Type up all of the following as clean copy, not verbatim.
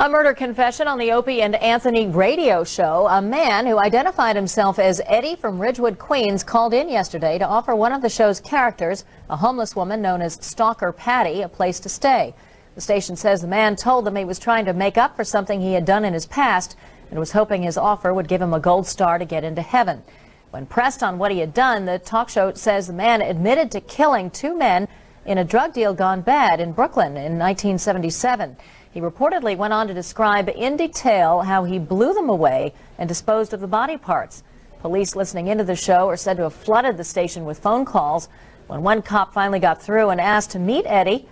A murder confession on the Opie and Anthony radio show. A man who identified himself as Eddie from Ridgewood, Queens, called in yesterday to offer one of the show's characters, a homeless woman known as Stalker Patty, a place to stay. The station says the man told them he was trying to make up for something he had done in his past and was hoping his offer would give him a gold star to get into heaven. When pressed on what he had done, the talk show says the man admitted to killing two men in a drug deal gone bad in Brooklyn in 1977. He reportedly went on to describe in detail how he blew them away and disposed of the body parts. Police listening into the show are said to have flooded the station with phone calls. When one cop finally got through and asked to meet Eddie,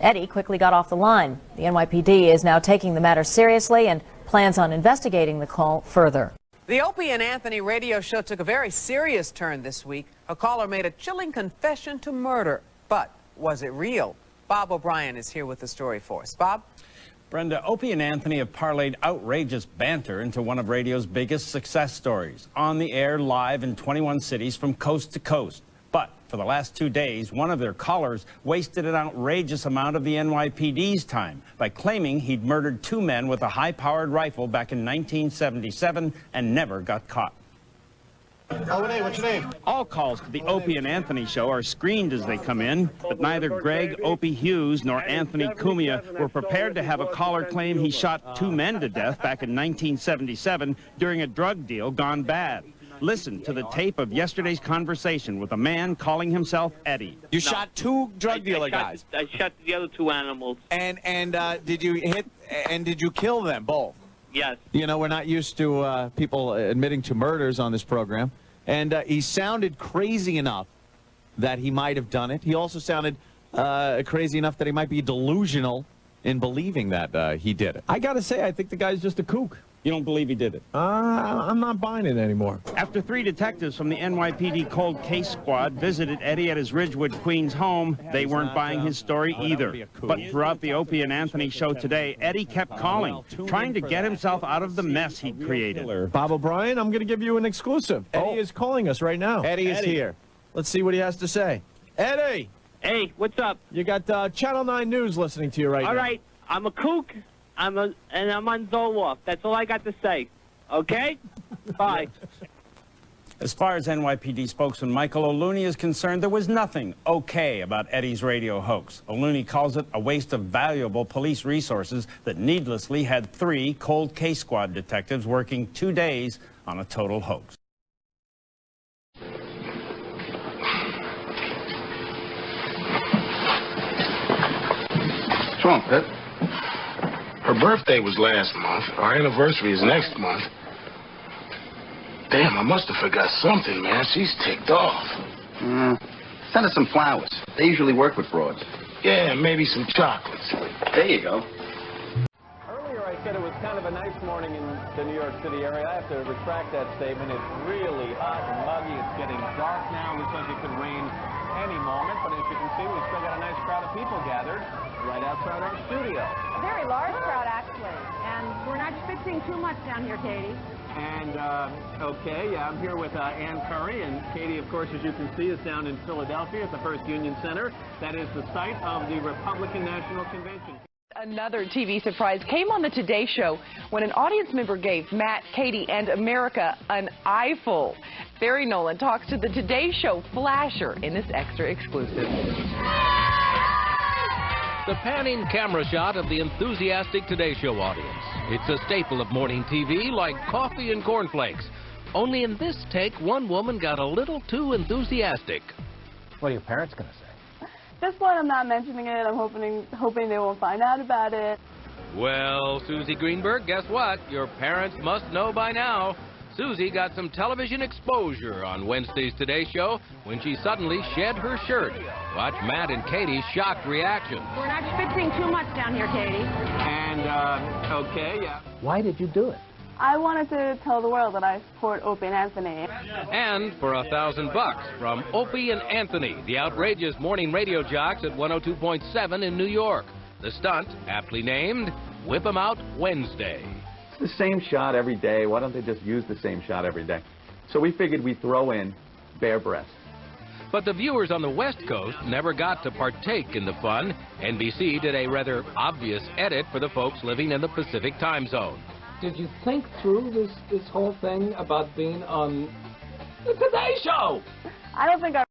Eddie quickly got off the line. The NYPD is now taking the matter seriously and plans on investigating the call further. The Opie and Anthony radio show took a very serious turn this week. A caller made a chilling confession to murder. But was it real? Bob O'Brien is here with the story for us. Bob? Brenda, Opie and Anthony have parlayed outrageous banter into one of radio's biggest success stories. On the air, live in 21 cities from coast to coast. But for the last 2 days, one of their callers wasted an outrageous amount of the NYPD's time by claiming he'd murdered two men with a high-powered rifle back in 1977 and never got caught. O&A, what's your name? All calls to the Opie and Anthony show are screened as they come in, but neither Greg Opie Hughes nor Anthony Cumia were prepared to have a caller claim he shot two men to death back in 1977 during a drug deal gone bad. Listen to the tape of yesterday's conversation with a man calling himself Eddie. You shot two drug dealer guys. I shot the other two animals. And did you hit and did you kill them both? Yes. You know, we're not used to people admitting to murders on this program. And he sounded crazy enough that he might have done it. He also sounded crazy enough that he might be delusional in believing that he did it. I gotta say, I think the guy's just a kook. You don't believe he did it? I'm not buying it anymore. After 3 detectives from the NYPD Cold Case Squad visited Eddie at his Ridgewood, Queens home, they weren't buying his story either. But throughout the Opie and Anthony show today, Eddie kept calling, trying to get himself out of the mess he'd created. Bob O'Brien, I'm going to give you an exclusive. Eddie is calling us right now. Eddie is here. Let's see what he has to say. Eddie! Hey, what's up? You got Channel 9 News listening to you right now. All right, I'm a kook. I'm on Zoloft. That's all I got to say. Okay? Bye. As far as NYPD spokesman Michael O'Looney is concerned, there was nothing okay about Eddie's radio hoax. O'Looney calls it a waste of valuable police resources that needlessly had 3 Cold Case Squad detectives working 2 days on a total hoax. What's wrong, Pet? Her birthday was last month. Our anniversary is next month. Damn, I must have forgot something, man. She's ticked off. Send her some flowers. They usually work with frauds. Yeah, maybe some chocolates. There you go. Earlier I said it was kind of a nice morning in the New York City area. I have to retract that statement. It's really hot and muggy. It's getting dark now. Looks like it could rain any moment. But as you can see, we've still got a nice crowd of people gathered right outside our studio. A very large crowd, actually. And we're not schwitzing too much down here, Katie. And, okay, yeah, I'm here with Ann Curry. And Katie, of course, as you can see, is down in Philadelphia at the First Union Center. That is the site of the Republican National Convention. Another TV surprise came on the Today Show when an audience member gave Matt, Katie, and America an eyeful. Barry Nolan talks to the Today Show flasher in this extra exclusive. The panning camera shot of the enthusiastic Today Show audience. It's a staple of morning TV, like coffee and cornflakes. Only in this take, one woman got a little too enthusiastic. What are your parents going to say? At this point, I'm not mentioning it. I'm hoping they won't find out about it. Well, Susie Greenberg, guess what? Your parents must know by now. Susie got some television exposure on Wednesday's Today Show when she suddenly shed her shirt. Watch Matt and Katie's shocked reaction. We're not schwitzing too much down here, Katie. And, okay, yeah. Why did you do it? I wanted to tell the world that I support Opie and Anthony. And for $1,000 from Opie and Anthony, the outrageous morning radio jocks at 102.7 in New York. The stunt, aptly named, Whip 'em Out Wednesday. It's the same shot every day. Why don't they just use the same shot every day? So we figured we'd throw in bare breasts. But the viewers on the West Coast never got to partake in the fun. NBC did a rather obvious edit for the folks living in the Pacific time zone. Did you think through this whole thing about being on the Today Show? I don't think I...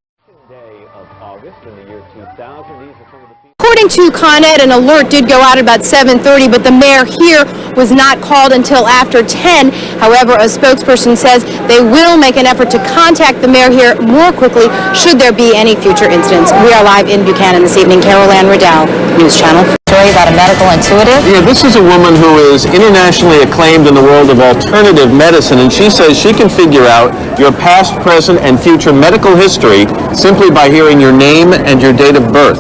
Day of August in the year 2000. These are some of the people. According to Con Ed, an alert did go out about 7:30, but the mayor here was not called until after 10. However, a spokesperson says they will make an effort to contact the mayor here more quickly should there be any future incidents. We are live in Buchanan this evening. Carol Ann Riddell, News Channel. Story about a medical intuitive. Yeah, this is a woman who is internationally acclaimed in the world of alternative medicine, and she says she can figure out your past, present, and future medical history simply by hearing your name and your date of birth.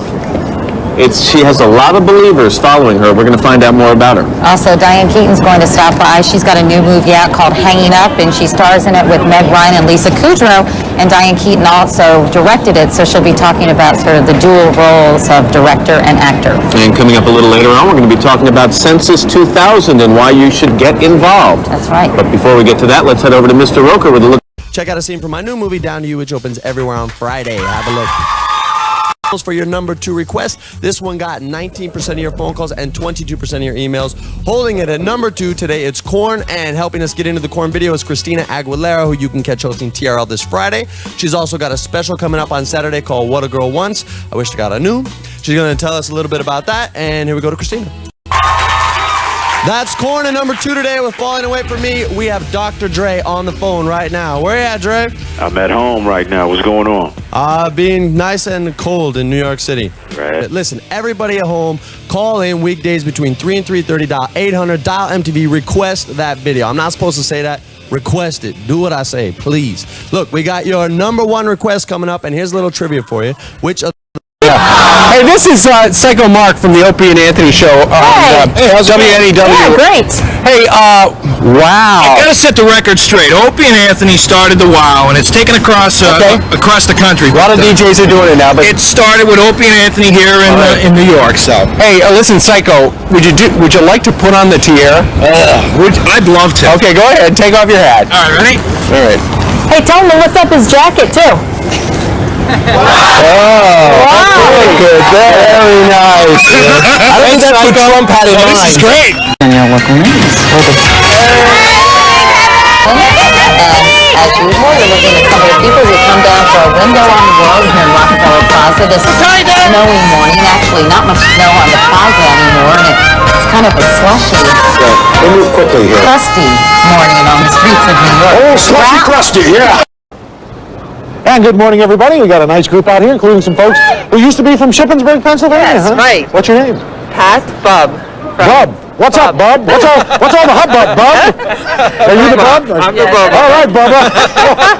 She has a lot of believers following her. We're going to find out more about her. Also, Diane Keaton's going to stop by. She's got a new movie out called Hanging Up, and she stars in it with Meg Ryan and Lisa Kudrow. And Diane Keaton also directed it, so she'll be talking about sort of the dual roles of director and actor. And coming up a little later on, we're going to be talking about Census 2000 and why you should get involved. That's right. But before we get to that, let's head over to Mr. Roker with a look. Check out a scene from my new movie, Down to You, which opens everywhere on Friday. Have a look. For your number 2 request, this one got 19% of your phone calls and 22% of your emails. Holding it at number 2 today, it's Korn, and helping us get into the Korn video is Christina Aguilera, who you can catch hosting TRL this Friday. She's also got a special coming up on Saturday called What a Girl Wants. I wish I got a new. She's going to tell us a little bit about that, and here we go to Christina. That's Korn at number 2 today with Falling Away From Me. We have Dr. Dre on the phone right now. Where you at, Dre? I'm at home right now. What's going on? Being nice and cold in New York City. Right. Listen, everybody at home, call in weekdays between 3 and 3:30, dial 800, dial MTV, request that video. I'm not supposed to say that. Request it. Do what I say, please. Look, we got your number 1 request coming up, and here's a little trivia for you. Which of Hey, this is Psycho Mark from the Opie and Anthony show on WNEW. Yeah, great. Hey, wow. I gotta set the record straight. Opie and Anthony started the WOW, and it's taken across across the country. A lot of DJs are doing it now, but it started with Opie and Anthony here in New York. So, hey, listen, Psycho, would you like to put on the tiara? I'd love to. Okay, go ahead. Take off your hat. All right, ready? All right. Hey, tell him to lift up his jacket, too. Really good. Very nice. I think that's what Trump had in mind. This is great. And your local news. As usual, you're looking at some of the people who come down for a window on the world here in Rockefeller Plaza. This snowy morning. Actually, not much snow on the plaza anymore, and it's kind of a slushy, they move quickly here. crusty morning on the streets of New York. Oh, slushy crusty, yeah. And good morning, everybody. We got a nice group out here, including some folks who used to be from Shippensburg, Pennsylvania. Yes, right. What's your name? Pat, Bub. Bub. What's up, Bub? What's all the hubbub, Bub? Are you the Bub? I'm the Bub. All right, Bubba.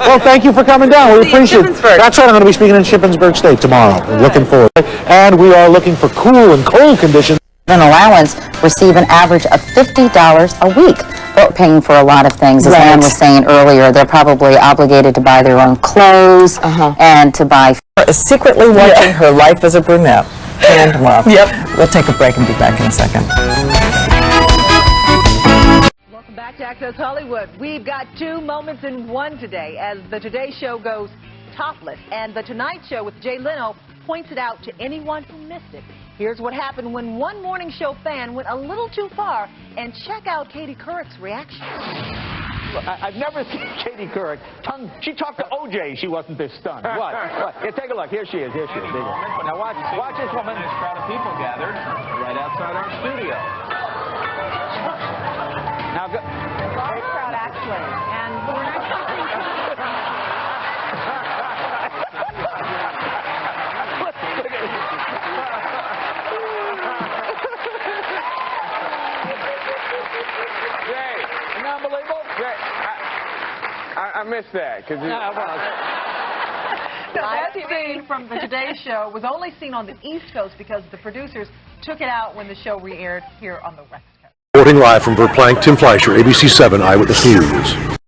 Well, thank you for coming down. We appreciate it. That's right. I'm going to be speaking in Shippensburg State tomorrow. Looking forward. And we are looking for cool and cold conditions. An allowance receive an average of $50 a week. They're paying for a lot of things. As Ann was saying earlier, they're probably obligated to buy their own clothes and to buy. Secretly watching her life as a brunette. And love. Yep. We'll take a break and be back in a second. Welcome back to Access Hollywood. We've got 2 moments in 1 today as the Today Show goes topless. And the Tonight Show with Jay Leno points it out to anyone who missed it. Here's what happened when one morning show fan went a little too far, and check out Katie Couric's reaction. I've never seen Katie Couric. She talked to OJ. She wasn't this stunned. What? Here, take a look. Here she is. Here she is. Now watch this woman. This crowd of people gathered right outside our studio. Now go. Large crowd, actually, and we're not talking. I missed that. That scene from the Today Show was only seen on the East Coast because the producers took it out when the show re-aired here on the West Coast. Reporting live from Verplank, Tim Fleischer, ABC 7 Eyewitness News.